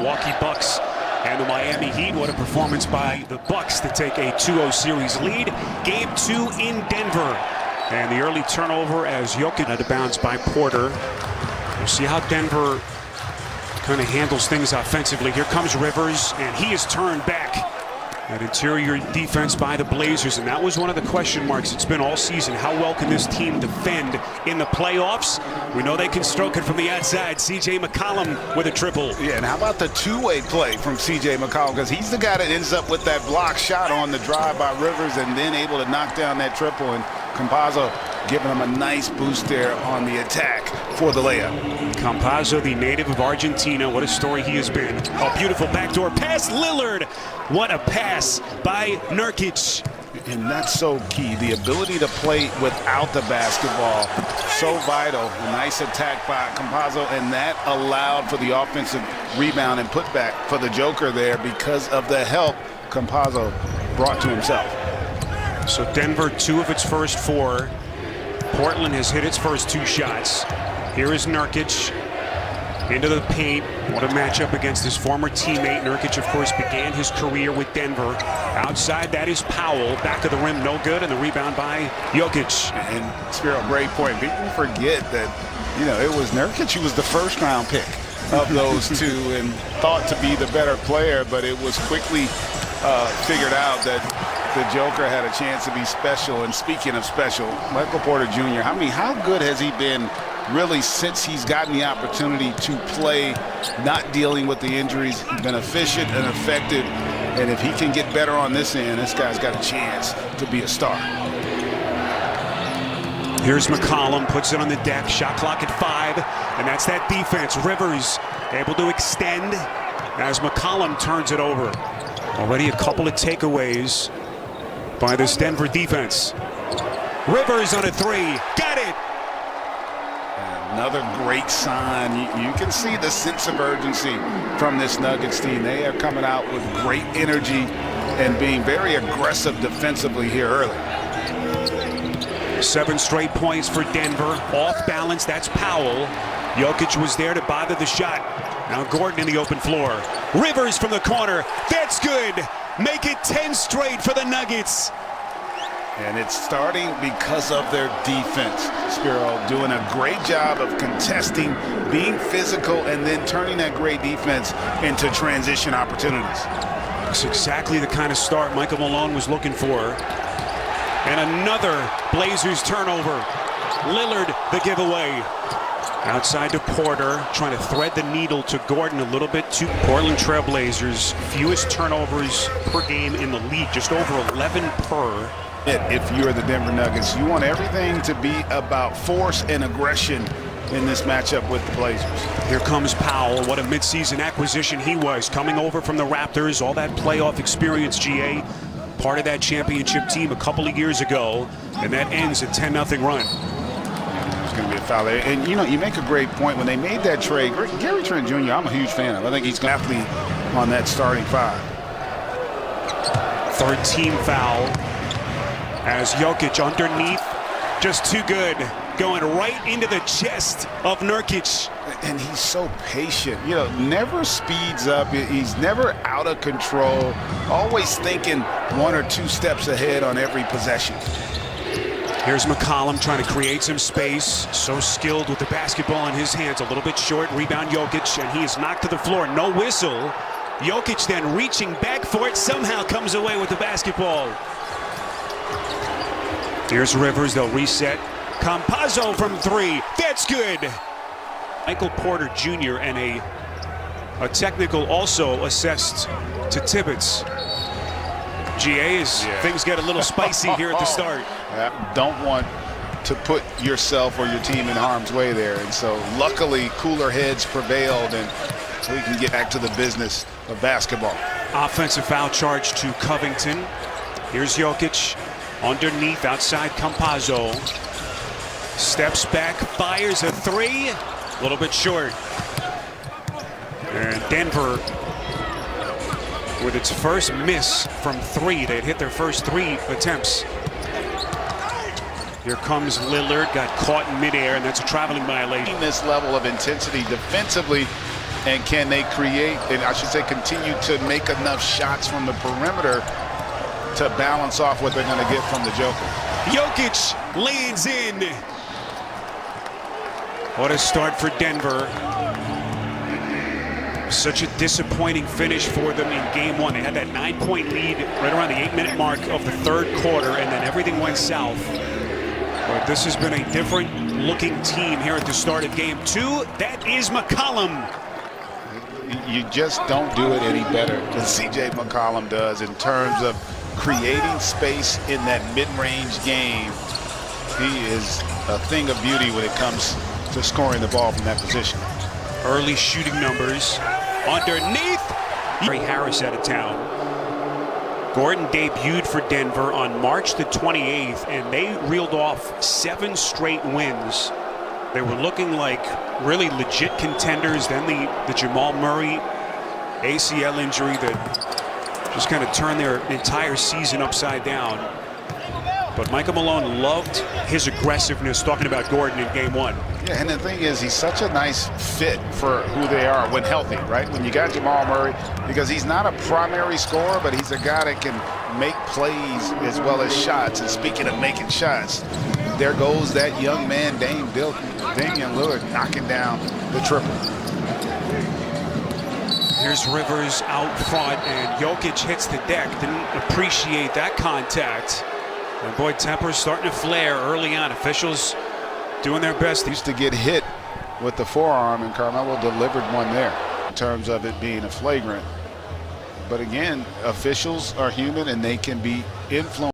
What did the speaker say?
Milwaukee Bucks and the Miami Heat. What a performance by the Bucks to take a 2-0 series lead. Game 2 in Denver. And the early turnover as Jokic out of bounds by Porter. We'll see how Denver kind of handles things offensively. Here comes Rivers, and he is turned back. That interior defense by the Blazers, and that was one of the question marks it's been all season. How well can this team defend in the playoffs? We know they can stroke it from the outside. C.J. McCollum with a triple. Yeah, and how about the two-way play from C.J. McCollum? Because he's the guy that ends up with that block shot on the drive by Rivers and then able to knock down that triple. And Campazzo giving him a nice boost there on the attack for the layup. Campazzo, the native of Argentina, what a story he has been. A beautiful backdoor pass, Lillard. What a pass by Nurkic. And that's so key, the ability to play without the basketball. So vital. A nice attack by Campazzo, and that allowed for the offensive rebound and putback for the Joker there because of the help Campazzo brought to himself. So Denver, 2 of its first 4. Portland has hit its first 2 shots. Here is Nurkic into the paint. What a matchup against his former teammate. Nurkic, of course, began his career with Denver. Outside, that is Powell. Back of the rim, no good, and the rebound by Jokic. And Spiro, great point. People forget that, you know, it was Nurkic who was the first-round pick of those two and thought to be the better player, but it was quickly figured out that the Joker had a chance to be special. And speaking of special, Michael Porter Jr., how good has he been really since he's gotten the opportunity to play, not dealing with the injuries? He's been efficient and effective, and if he can get better on this end, this guy's got a chance to be a star. Here's McCollum, puts it on the deck, shot clock at 5, and that's that defense. Rivers able to extend as McCollum turns it over. Already a couple of takeaways by this Denver defense. Rivers on a 3, got it! Another great sign. You can see the sense of urgency from this Nuggets team. They are coming out with great energy and being very aggressive defensively here early. 7 straight points for Denver. Off balance, that's Powell. Jokic was there to bother the shot. Now Gordon in the open floor. Rivers from the corner. That's good. Make it 10 straight for the Nuggets. And it's starting because of their defense. Spiro doing a great job of contesting, being physical, and then turning that great defense into transition opportunities. It's exactly the kind of start Michael Malone was looking for. And another Blazers turnover. Lillard the giveaway. Outside to Porter, trying to thread the needle to Gordon a little bit. To Portland Trailblazers, fewest turnovers per game in the league, just over 11 per. If you're the Denver Nuggets, you want everything to be about force and aggression in this matchup with the Blazers. Here comes Powell. What a midseason acquisition he was, coming over from the Raptors. All that playoff experience, GA. Part of that championship team a couple of years ago, and that ends a 10-0 run. There's going to be a foul there. And, you know, you make a great point. When they made that trade, Gary Trent Jr., I'm a huge fan of. I think he's an athlete on that starting 5. 3rd team foul. As Jokic underneath, just too good, going right into the chest of Nurkic. And he's so patient, you know, never speeds up. He's never out of control, always thinking 1 or 2 steps ahead on every possession. Here's McCollum trying to create some space. So skilled with the basketball in his hands. A little bit short, rebound Jokic, and he is knocked to the floor. No whistle. Jokic then reaching back for it, somehow comes away with the basketball. Here's Rivers, they'll reset. Campazzo from 3, that's good. Michael Porter Jr. and a technical also assessed to Tibbetts. GA is things get a little spicy here at the start. Don't want to put yourself or your team in harm's way there, and so luckily cooler heads prevailed, and we can get back to the business of basketball. Offensive foul charge to Covington. Here's Jokic. Underneath, outside Campazzo. Steps back, fires a 3. A little bit short. And Denver, with its first miss from 3. They'd hit their first 3 attempts. Here comes Lillard, got caught in midair, and that's a traveling violation. This level of intensity defensively And can they create, and I should say continue to make enough shots from the perimeter to balance off what they're going to get from the Joker. Jokic leans in. What a start for Denver. Such a disappointing finish for them in game one. They had that 9-point lead right around the 8-minute mark of the third quarter, and then everything went south. But this has been a different looking team here at the start of game two. That is McCollum. You just don't do it any better than C.J. McCollum does in terms of creating space in that mid-range game. He is a thing of beauty when it comes to scoring the ball from that position. Early shooting numbers underneath. Harris out of town. Gordon debuted for Denver on March the 28th, and they reeled off 7 straight wins. They were looking like really legit contenders. Then the Jamal Murray ACL injury that just kind of turned their entire season upside down. But Michael Malone loved his aggressiveness, talking about Gordon in game one. Yeah, and the thing is, he's such a nice fit for who they are when healthy, right? When you got Jamal Murray, because he's not a primary scorer, but he's a guy that can make plays as well as shots. And speaking of making shots, there goes that young man, Damian Lillard, knocking down the triple. Here's Rivers out front, and Jokic hits the deck. Didn't appreciate that contact. And boy, temper's starting to flare early on. Officials doing their best. Used to get hit with the forearm, and Carmelo delivered one there in terms of it being a flagrant. But again, officials are human, and they can be influenced.